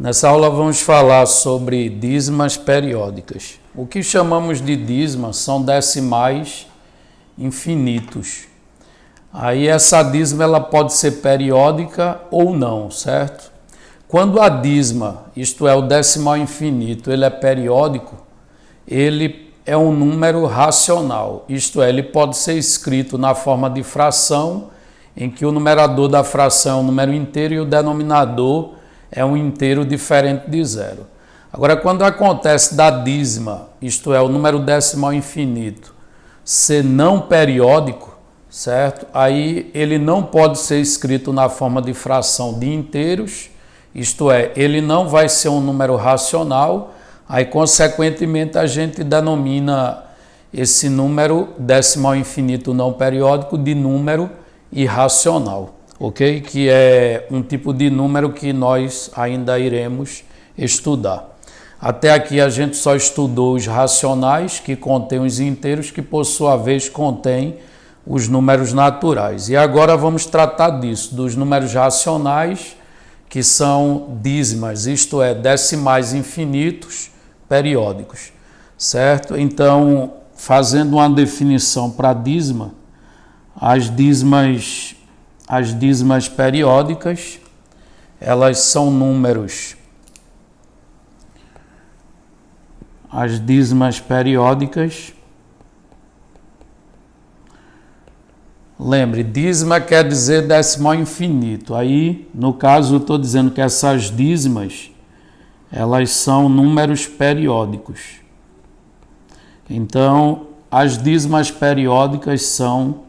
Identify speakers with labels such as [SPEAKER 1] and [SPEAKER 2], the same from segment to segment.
[SPEAKER 1] Nessa aula vamos falar sobre dízimas periódicas. O que chamamos de dízimas são decimais infinitos. Aí essa dízima ela pode ser periódica ou não, certo? Quando a dízima, isto é, o decimal infinito, ele é periódico, ele é um número racional, isto é, ele pode ser escrito na forma de fração, em que o numerador da fração é um número inteiro e o denominador é um inteiro diferente de zero. Agora, quando acontece da dízima, isto é, o número decimal infinito, ser não periódico, certo? Aí ele não pode ser escrito na forma de fração de inteiros, isto é, ele não vai ser um número racional, aí consequentemente a gente denomina esse número decimal infinito não periódico de número irracional, ok? Que é um tipo de número que nós ainda iremos estudar. Até aqui a gente só estudou os racionais, que contêm os inteiros, que por sua vez contêm os números naturais. E agora vamos tratar disso, dos números racionais, que são dízimas, isto é, decimais infinitos periódicos, certo? Então, fazendo uma definição para dízima, as dízimas periódicas, elas são números. As dízimas periódicas, lembre, dízima quer dizer decimal infinito. Aí, no caso, eu estou dizendo que essas dízimas, elas são números periódicos. Então, as dízimas periódicas são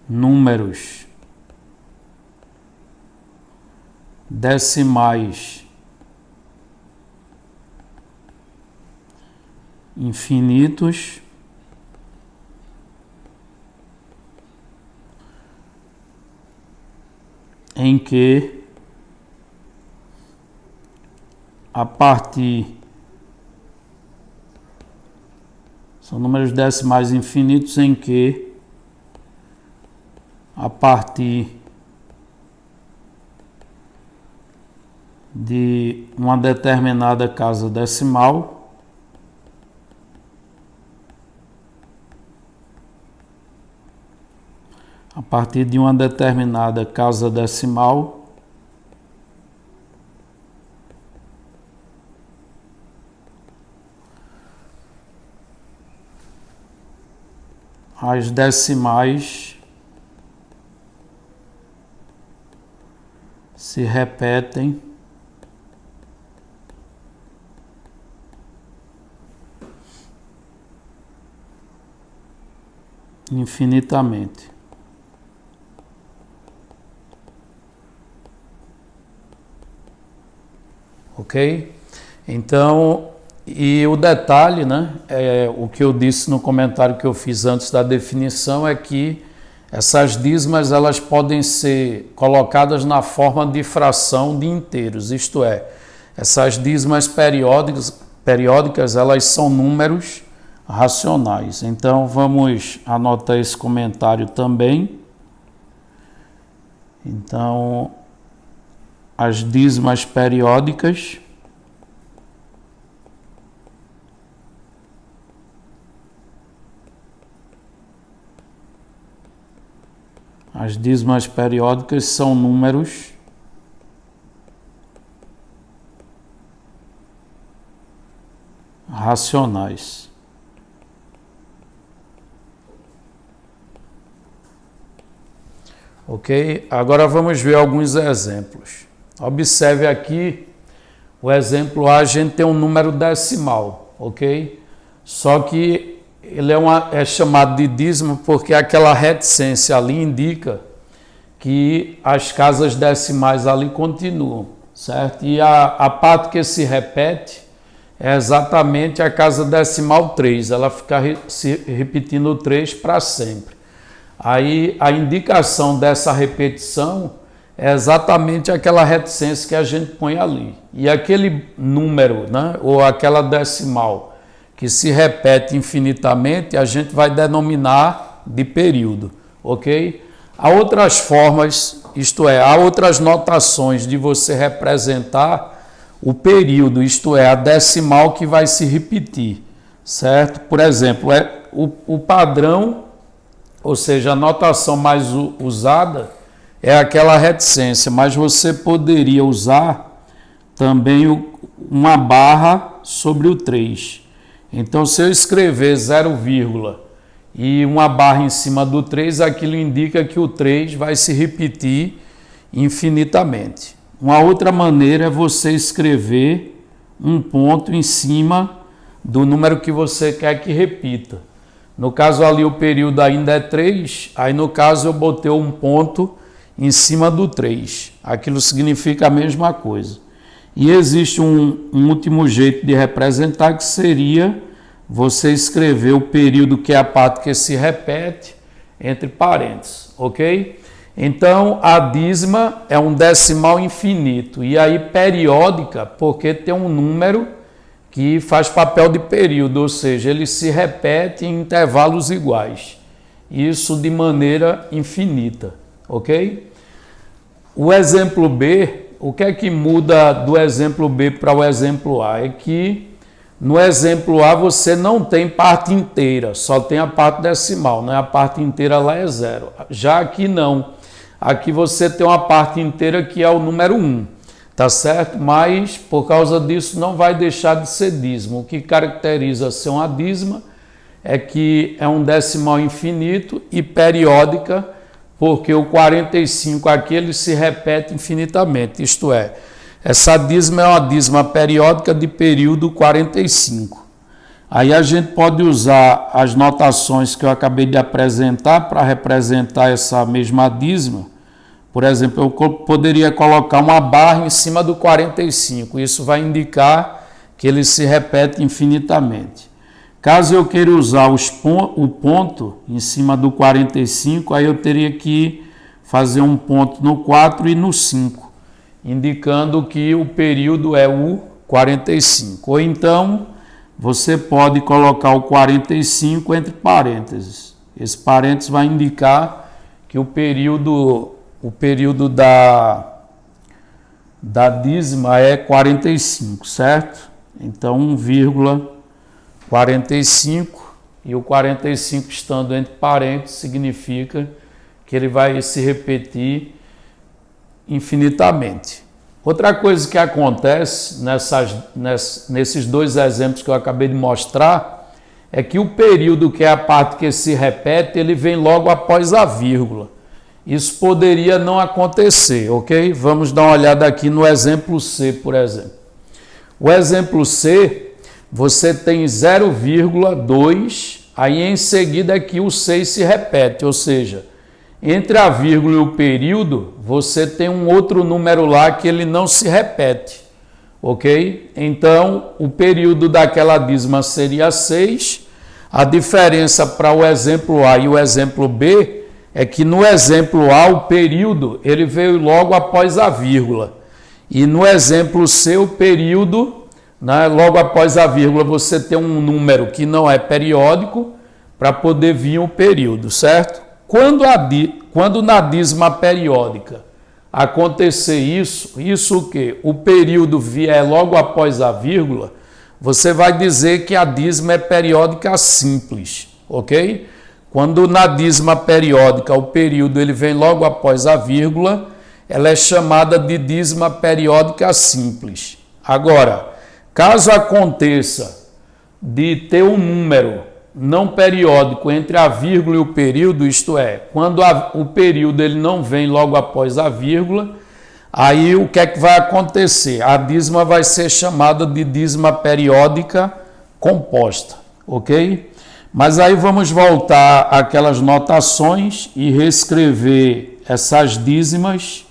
[SPEAKER 1] números decimais infinitos em que a partir são números decimais infinitos em que a partir de uma determinada casa decimal, a partir de uma determinada casa decimal, as decimais se repetem infinitamente. Ok? Então, e o detalhe, né, o que eu disse no comentário que eu fiz antes da definição é que essas dízimas elas podem ser colocadas na forma de fração de inteiros, isto é, essas dízimas periódicas elas são números racionais. Então vamos anotar esse comentário também. Então, as dízimas periódicas são números racionais. Ok? Agora vamos ver alguns exemplos. Observe aqui o exemplo A, a gente tem um número decimal, ok? Só que ele é chamado de dízimo porque aquela reticência ali indica que as casas decimais ali continuam, certo? E a parte que se repete é exatamente a casa decimal 3, ela fica se repetindo o 3 para sempre. Aí a indicação dessa repetição é exatamente aquela reticência que a gente põe ali. E aquele número, né, ou aquela decimal que se repete infinitamente, a gente vai denominar de período, ok? Há outras formas isto é, há outras notações de você representar o período, isto é, a decimal que vai se repetir, certo? Por exemplo, o padrão, ou seja, a notação mais usada é aquela reticência, mas você poderia usar também uma barra sobre o 3. Então, se eu escrever 0, e uma barra em cima do 3, aquilo indica que o 3 vai se repetir infinitamente. Uma outra maneira é você escrever um ponto em cima do número que você quer que repita. No caso ali o período ainda é 3, aí no caso eu botei um ponto em cima do 3. Aquilo significa a mesma coisa. E existe um último jeito de representar, que seria você escrever o período, que é a parte que se repete, entre parênteses, ok? Então, a dízima é um decimal infinito, e aí periódica, porque tem um número que faz papel de período, ou seja, ele se repete em intervalos iguais. Isso de maneira infinita, ok? O exemplo B, o que é que muda do exemplo B para o exemplo A? É que no exemplo A você não tem parte inteira, só tem a parte decimal, né? A parte inteira lá é 0. Já aqui não. Aqui você tem uma parte inteira que é o número 1, tá certo? Mas por causa disso não vai deixar de ser dízimo. O que caracteriza ser uma dízima é que é um decimal infinito e periódica, porque o 45 aqui ele se repete infinitamente, isto é, essa dízima é uma dízima periódica de período 45. Aí a gente pode usar as notações que eu acabei de apresentar para representar essa mesma dízima. Por exemplo, eu poderia colocar uma barra em cima do 45, isso vai indicar que ele se repete infinitamente. Caso eu queira usar o ponto em cima do 45, aí eu teria que fazer um ponto no 4 e no 5, indicando que o período é o 45. Ou então, você pode colocar o 45 entre parênteses. Esse parênteses vai indicar que o período da dízima é 45, certo? Então, 1,45, e o 45 estando entre parênteses significa que ele vai se repetir infinitamente. Outra coisa que acontece nesses dois exemplos que eu acabei de mostrar é que o período, que é a parte que se repete, ele vem logo após a vírgula. Isso poderia não acontecer, ok? Vamos dar uma olhada aqui no exemplo C, por exemplo. O exemplo C, você tem 0,2, aí em seguida aqui o 6 se repete, ou seja, entre a vírgula e o período, você tem um outro número lá que ele não se repete, ok? Então, o período daquela dízima seria 6. A diferença para o exemplo A e o exemplo B é que no exemplo A, o período ele veio logo após a vírgula. E no exemplo C, o período, né, logo após a vírgula, você tem um número que não é periódico para poder vir o período, certo? Quando na dízima periódica acontecer isso o quê? O período vier logo após a vírgula, você vai dizer que a dízima é periódica simples, ok? Quando na dízima periódica o período ele vem logo após a vírgula, ela é chamada de dízima periódica simples. Agora, caso aconteça de ter um número não periódico entre a vírgula e o período, isto é, quando o período ele não vem logo após a vírgula, aí o que é que vai acontecer? A dízima vai ser chamada de dízima periódica composta, ok? Mas aí vamos voltar àquelas notações e reescrever essas dízimas,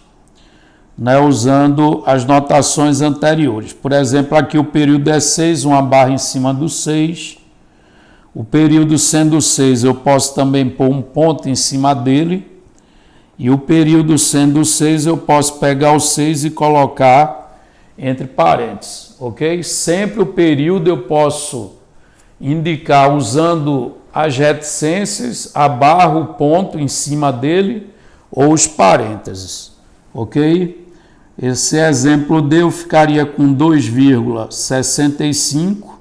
[SPEAKER 1] né, usando as notações anteriores. Por exemplo, aqui o período é 6, uma barra em cima do 6. O período sendo 6, eu posso também pôr um ponto em cima dele. E o período sendo 6, eu posso pegar o 6 e colocar entre parênteses, ok? Sempre o período eu posso indicar usando as reticências, a barra, o ponto em cima dele ou os parênteses. ok? Esse exemplo D eu ficaria com 2,65.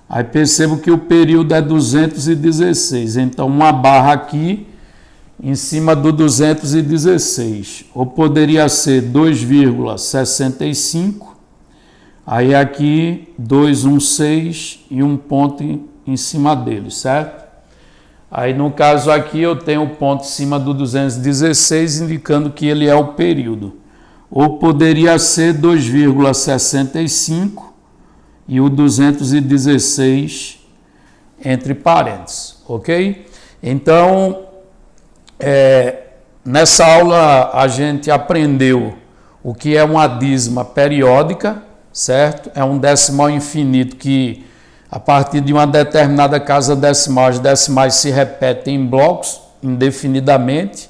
[SPEAKER 1] Aí percebo que o período é 216. Então, uma barra aqui em cima do 216. Ou poderia ser 2,65. Aí aqui 216 e um ponto em cima dele, certo? Aí no caso aqui eu tenho o ponto em cima do 216, indicando que ele é o período. Ou poderia ser 2,65 e o 216 entre parênteses, ok? Então, nessa aula a gente aprendeu o que é uma dízima periódica, certo? É um decimal infinito que, a partir de uma determinada casa decimal, as decimais se repetem em blocos indefinidamente,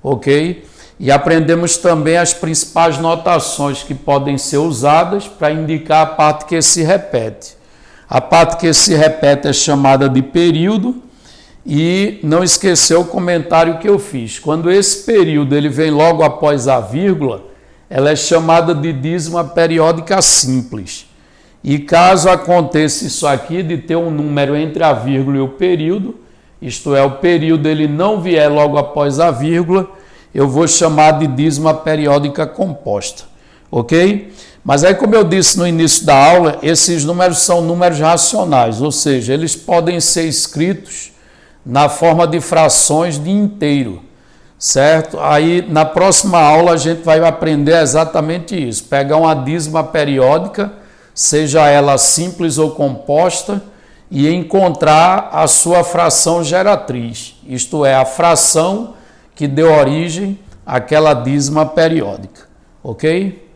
[SPEAKER 1] ok? E aprendemos também as principais notações que podem ser usadas para indicar a parte que se repete. A parte que se repete é chamada de período, e não esquecer o comentário que eu fiz. Quando esse período ele vem logo após a vírgula, ela é chamada de dízima periódica simples. E caso aconteça isso aqui, de ter um número entre a vírgula e o período, isto é, o período ele não vier logo após a vírgula, eu vou chamar de dízima periódica composta, ok? Mas aí, como eu disse no início da aula, esses números são números racionais, ou seja, eles podem ser escritos na forma de frações de inteiro, certo? Aí, na próxima aula, a gente vai aprender exatamente isso, pegar uma dízima periódica, seja ela simples ou composta, e encontrar a sua fração geratriz, isto é, a fração que deu origem àquela dízima periódica, ok?